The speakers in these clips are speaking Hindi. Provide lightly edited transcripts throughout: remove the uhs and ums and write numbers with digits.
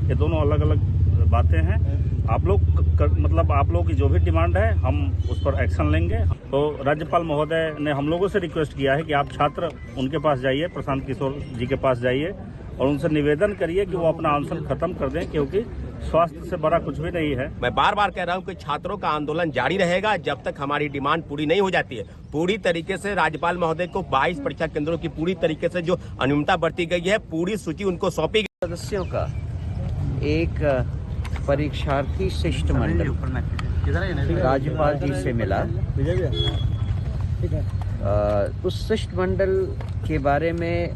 ये दोनों अलग अलग बातें हैं। आप लोग की जो भी डिमांड है हम उस पर एक्शन लेंगे। तो राज्यपाल महोदय ने हम लोगों से रिक्वेस्ट किया है कि आप छात्र उनके पास जाइए, प्रशांत किशोर जी के पास जाइए और उनसे निवेदन करिए कि वो अपना अनशन खत्म कर दें, क्योंकि स्वास्थ्य से बड़ा कुछ भी नहीं है। मैं बार बार कह रहा हूं कि छात्रों का आंदोलन जारी रहेगा जब तक हमारी डिमांड पूरी नहीं हो जाती है। पूरी तरीके से राज्यपाल महोदय को 22 परीक्षा केंद्रों की पूरी तरीके से जो अनियमितता बरती गई है, पूरी सूची उनको सौंपी गई। सदस्यों का एक परीक्षार्थी शिष्टमंडल राज्यपाल जी से मिला। उस शिष्टमंडल के बारे में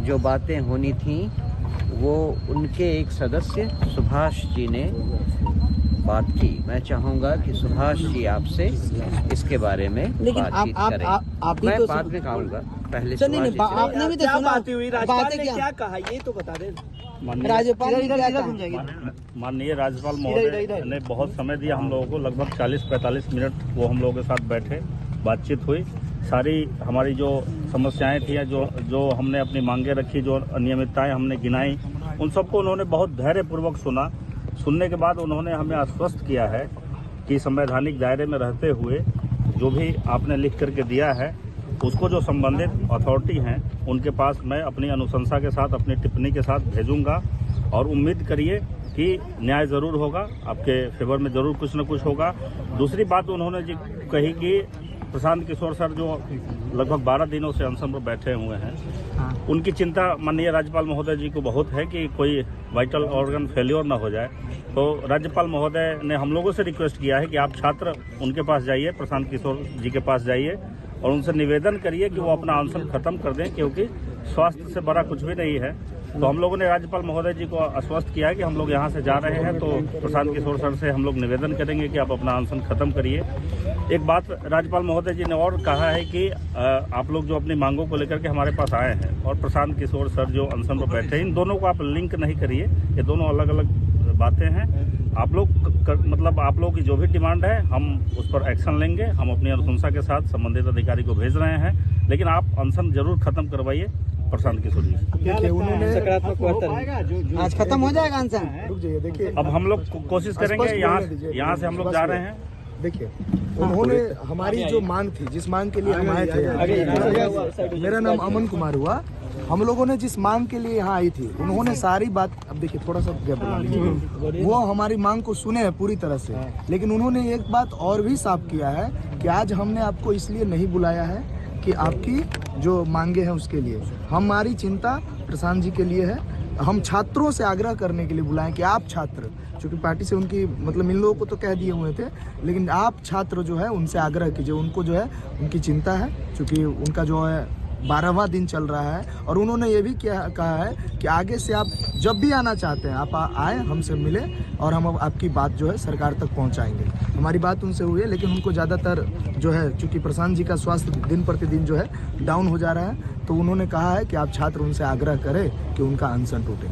जो बातें होनी थी वो उनके एक सदस्य सुभाष जी ने बात की। मैं चाहूंगा कि सुभाष जी आपसे इसके बारे में बातचीत करें। मैं तो बाद में कहूंगा, पहले आपने भी तो सुना बात हुई, राज्यपाल ने क्या कहा ये तो बता दें। माननीय राज्यपाल महोदय ने बहुत समय दिया हम लोगों को, लगभग 40-45 मिनट वो हम लोगों के साथ बैठे, बातचीत हुई। सारी हमारी जो समस्याएं थी, जो हमने अपनी मांगे रखी, जो अनियमितताएं हमने गिनाई, उन सबको उन्होंने बहुत धैर्यपूर्वक सुना। सुनने के बाद उन्होंने हमें आश्वस्त किया है कि संवैधानिक दायरे में रहते हुए जो भी आपने लिख करके दिया है उसको जो संबंधित अथॉरिटी हैं उनके पास मैं अपनी अनुशंसा के साथ, अपनी टिप्पणी के साथ भेजूंगा और उम्मीद करिए कि न्याय ज़रूर होगा, आपके फेवर में ज़रूर कुछ न कुछ होगा। दूसरी बात उन्होंने जी कही कि प्रशांत किशोर सर जो लगभग 12 दिनों से अनशन पर बैठे हुए हैं, उनकी चिंता माननीय राज्यपाल महोदय जी को बहुत है कि कोई वाइटल ऑर्गन फेल्योर ना हो जाए। तो राज्यपाल महोदय ने हम लोगों से रिक्वेस्ट किया है कि आप छात्र उनके पास जाइए, प्रशांत किशोर जी के पास जाइए और उनसे निवेदन करिए कि वो अपना अनशन खत्म कर दें, क्योंकि स्वास्थ्य से बड़ा कुछ भी नहीं है। तो हम लोगों ने राज्यपाल महोदय जी को आश्वस्त किया है कि हम लोग यहाँ से जा रहे हैं, तो प्रशांत किशोर सर से हम लोग निवेदन करेंगे कि आप अपना अनशन खत्म करिए। एक बात राज्यपाल महोदय जी ने और कहा है कि आप लोग जो अपनी मांगों को लेकर के हमारे पास आए हैं और प्रशांत किशोर सर जो अनशन पर बैठे हैं, इन दोनों को आप लिंक नहीं करिए, ये दोनों अलग अलग बातें हैं। आप लोग की जो भी डिमांड है हम उस पर एक्शन लेंगे। हम अपनी अनुशंसा के साथ संबंधित अधिकारी को भेज रहे हैं, लेकिन आप अनशन जरूर खत्म करवाइए प्रशांत किशोर जी। उन्होंने सकारात्मक आज खत्म हो जाएगा अनशन। रुक जाइए, देखिए अब हम लोग कोशिश करेंगे, यहाँ से हम लोग जा रहे हैं। देखिए उन्होंने हमारी जो मांग थी, जिस मांग के लिए हम आए थे, मेरा नाम अमन कुमार हुआ, हम लोगों ने जिस मांग के लिए यहाँ आई थी उन्होंने सारी बात, अब देखिए थोड़ा सा गैप बना लीजिए, वो हमारी मांग को सुने हैं पूरी तरह से। लेकिन उन्होंने एक बात और भी साफ किया है कि आज हमने आपको इसलिए नहीं बुलाया है कि आपकी जो मांगे हैं उसके लिए, हमारी चिंता प्रशांत जी के लिए है। हम छात्रों से आग्रह करने के लिए बुलाएं कि आप छात्र, चूँकि पार्टी से उनकी मतलब इन लोगों को तो कह दिए हुए थे, लेकिन आप छात्र जो है उनसे आग्रह कीजिए, उनको जो है उनकी चिंता है, चूँकि उनका जो है 12वां दिन चल रहा है। और उन्होंने ये भी कहा है कि आगे से आप जब भी आना चाहते हैं आप आए, हमसे मिले और हम आपकी बात जो है सरकार तक पहुंचाएंगे। हमारी बात उनसे हुई है, लेकिन उनको ज़्यादातर जो है, चूँकि प्रशांत जी का स्वास्थ्य दिन प्रतिदिन जो है डाउन हो जा रहा है, तो उन्होंने कहा है कि आप छात्र उनसे आग्रह करें कि उनका अनशन टूटे।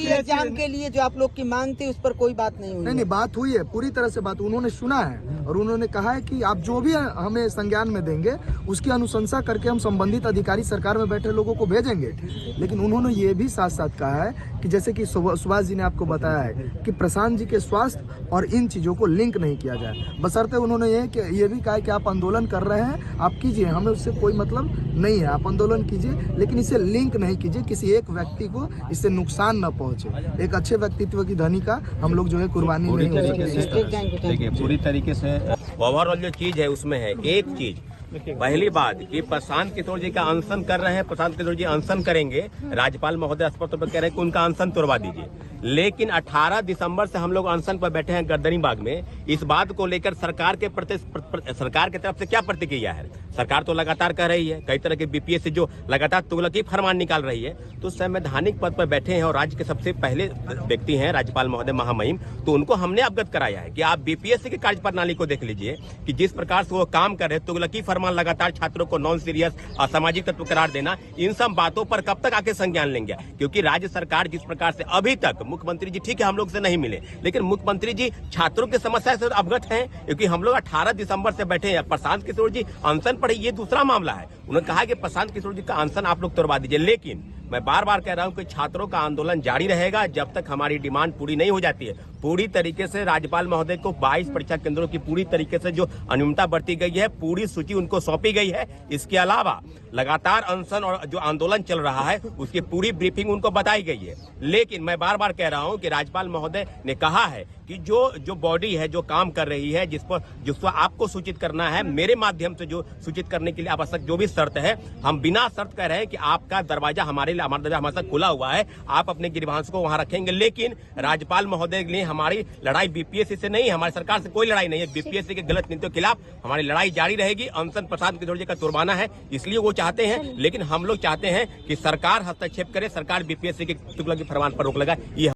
एग्जाम के लिए जो आप लोग की मांग थी उस पर कोई बात नहीं हुई? नहीं, बात हुई है, पूरी तरह से बात उन्होंने सुना है और उन्होंने कहा है कि आप जो भी हमें संज्ञान में देंगे उसकी अनुशंसा करके हम संबंधित अधिकारी सरकार में बैठे लोगों को भेजेंगे। लेकिन उन्होंने ये भी साथ साथ कहा है कि जैसे कि सुभाष जी ने आपको बताया है कि प्रशांत जी के स्वास्थ्य और इन चीज़ों को लिंक नहीं किया जाए। बशर्ते उन्होंने ये भी कहा है कि आप आंदोलन कर रहे हैं, आप कीजिए, हमें उससे कोई मतलब नहीं है, आप आंदोलन कीजिए, लेकिन इसे लिंक नहीं कीजिए, किसी एक व्यक्ति को इससे नुकसान न पहुंचे। एक अच्छे व्यक्तित्व की धनी का हम लोग जो है कुर्बानी नहीं हो सकते। देखिए पूरी तरीके से ओवरऑल जो चीज है उसमें है एक चीज, पहली बात कि प्रशांत किशोर जी का अनशन कर रहे हैं, प्रशांत किशोर जी अनशन करेंगे, राज्यपाल महोदय स्पष्ट तौर पर कह रहे हैं कि उनका अनशन तोड़वा दीजिए। लेकिन 18 दिसंबर से हम लोग अनशन पर बैठे हैं गर्दनीबाग में। इस बात को लेकर सरकार के सरकार की तरफ से क्या प्रतिक्रिया है? सरकार तो लगातार कह रही है, कई तरह के बीपीएस से जो लगातार तुगलकी फरमान निकाल रही है, तो संवैधानिक पद पर बैठे हैं और राज्य के सबसे पहले व्यक्ति हैं राज्यपाल महोदय महामहिम, तो उनको हमने अवगत कराया है कि आप बीपीएससी की कार्य प्रणाली को देख लीजिए कि जिस प्रकार से वो काम कर रहे हैं, तुगलकी फरमान लगातार छात्रों को नॉन सीरियस असामाजिक तत्व करार देना, इन सब बातों पर कब तक आके संज्ञान लेंगे? क्योंकि राज्य सरकार जिस प्रकार से अभी तक, मुख्यमंत्री जी ठीक है हम लोग से नहीं मिले, लेकिन मुख्यमंत्री जी छात्रों की समस्या से अवगत हैं, क्योंकि हम लोग 18 दिसंबर से बैठे हैं। प्रशांत किशोर जी अनशन पर ये दूसरा मामला है। उन्होंने कहा कि प्रशांत किशोर जी का अनशन आप लोग तोड़वा दीजिए, लेकिन मैं बार बार कह रहा हूं कि छात्रों का आंदोलन जारी रहेगा जब तक हमारी डिमांड पूरी नहीं हो जाती है। पूरी तरीके से राज्यपाल महोदय को 22 परीक्षा केंद्रों की पूरी तरीके से जो अनियमितता बरती गई है, पूरी सूची उनको सौंपी गई है। इसके अलावा लगातार अनशन और जो आंदोलन चल रहा है उसकी पूरी ब्रीफिंग उनको बताई गई है। लेकिन मैं बार बार कह रहा हूं कि राज्यपाल महोदय ने कहा है कि जो बॉडी है जो काम कर रही है जिसको आपको सूचित करना है, मेरे माध्यम से जो सूचित करने के लिए आवश्यक जो भी शर्त है, हम बिना शर्त कह रहे हैं कि आपका दरवाजा हमारे साथ खुला हुआ है, आप अपने गिरवांश को वहां रखेंगे। लेकिन राज्यपाल महोदय के लिए हमारी लड़ाई बीपीएससी से नहीं, हमारी सरकार से कोई लड़ाई नहीं है। बीपीएससी के गलत नीतियों के खिलाफ हमारी लड़ाई जारी रहेगी। अनशन प्रशांत किशोर जी का तुरबाना है, इसलिए वो चाहते हैं, लेकिन हम लोग चाहते हैं कि सरकार हस्तक्षेप करे, सरकार बीपीएससी के तुगलकी फरमान पर रोक लगाए।